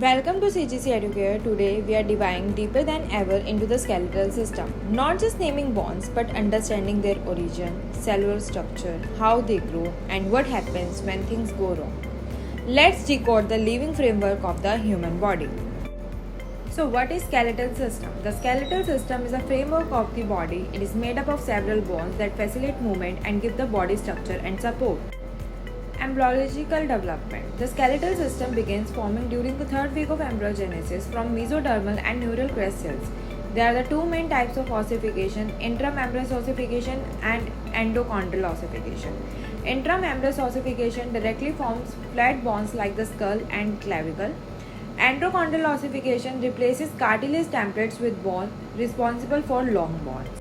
Welcome to CGC Educare. Today we are diving deeper than ever into the skeletal system. Not just naming bones, but understanding their origin, cellular structure, how they grow, and what happens when things go wrong. Let's decode the living framework of the human body. So, what is skeletal system? The skeletal system is a framework of the body. It is made up of several bones that facilitate movement and give the body structure and support. Embryological development. The skeletal system begins forming during the third week of embryogenesis from mesodermal and neural crest cells. There are the two main types of ossification, intramembranous ossification and endochondral ossification. Intramembranous ossification directly forms flat bones like the skull and clavicle. Endochondral ossification replaces cartilage templates with bone responsible for long bones.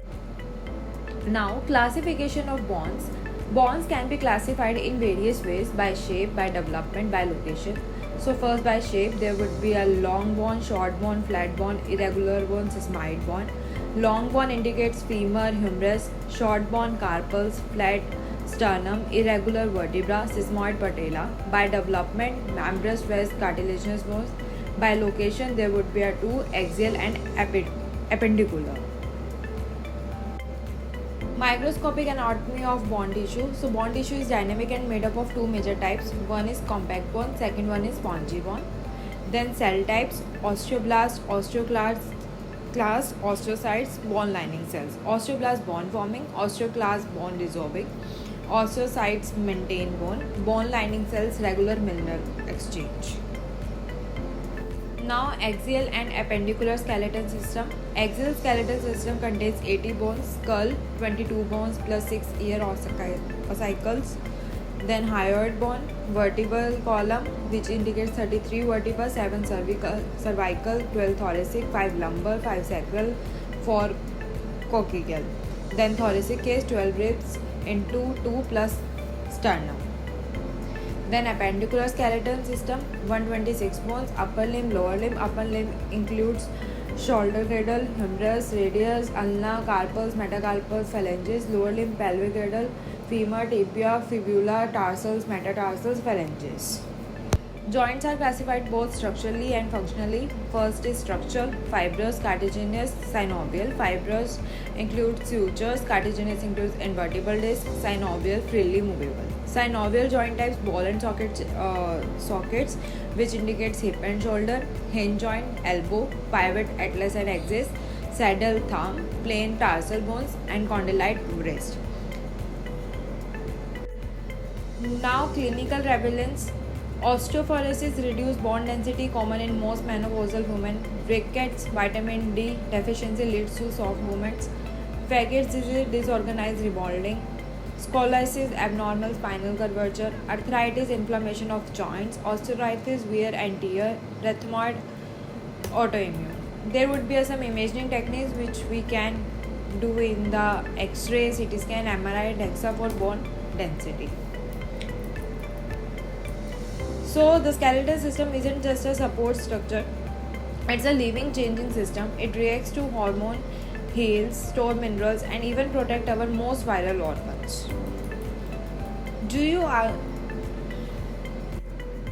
Now, classification of bones. Bonds can be classified in various ways: by shape, by development, by location. So first, by shape, there would be a long bone, short bone, flat bone, irregular bone, sesamoid bone. Long bone indicates femur, humerus; short bone, carpals, flat sternum, irregular vertebra, sesamoid patella. By development, membranous vast cartilaginous bones. By location, there would be a two: axial and appendicular. Microscopic anatomy of bone tissue. So bone tissue is dynamic and made up of two major types. One is compact bone, second one is spongy bone. Then cell types: osteoblast, osteoclast, osteocytes, bone lining cells. Osteoblast bone forming, osteoclast bone resorbing, osteocytes maintain bone lining cells regular mineral exchange. Now, axial and appendicular skeleton system. Axial skeletal system contains 80 bones, skull, 22 bones plus 6 ear ossicles. Then hyoid bone, vertebral column, which indicates 33 vertebra, 7 cervical, 12 thoracic, 5 lumbar, 5 sacral, 4 coccygeal. Then thoracic case, 12 ribs into 2 plus sternum. Then appendicular skeleton system, 126 bones, upper limb, lower limb. Upper limb includes shoulder girdle, humerus, radius, ulna, carpals, metacarpals, phalanges. Lower limb, pelvic girdle, femur, tibia, fibula, tarsals, metatarsals, phalanges. Joints are classified both structurally and functionally. First is structural: fibrous, cartilaginous, synovial. Fibrous includes sutures, cartilaginous includes invertebral disc, synovial freely movable. Synovial joint types: ball and sockets, which indicates hip and shoulder; hinge joint, elbow; pivot, atlas and axis; saddle, thumb; plain tarsal bones; and condylite, wrist. Now, clinical prevalence. Osteoporosis, reduced bone density, common in most menopausal women. Rickets, vitamin D deficiency leads to soft movements. Faggots disease, disorganized remodeling. Scoliosis, abnormal spinal curvature. Arthritis, inflammation of joints. Osteoarthritis, wear and tear. Rheumatoid, autoimmune. There would be some imaging techniques which we can do in the X-ray, CT scan, MRI, DEXA for bone density. So the skeletal system isn't just a support structure, it's a living, changing system. It reacts to hormone, heals, store minerals, and even protect our most vital organs.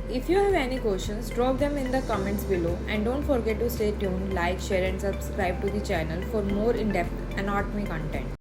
If you have any questions, drop them in the comments below, and don't forget to stay tuned, like, share and subscribe to the channel for more in-depth anatomy content.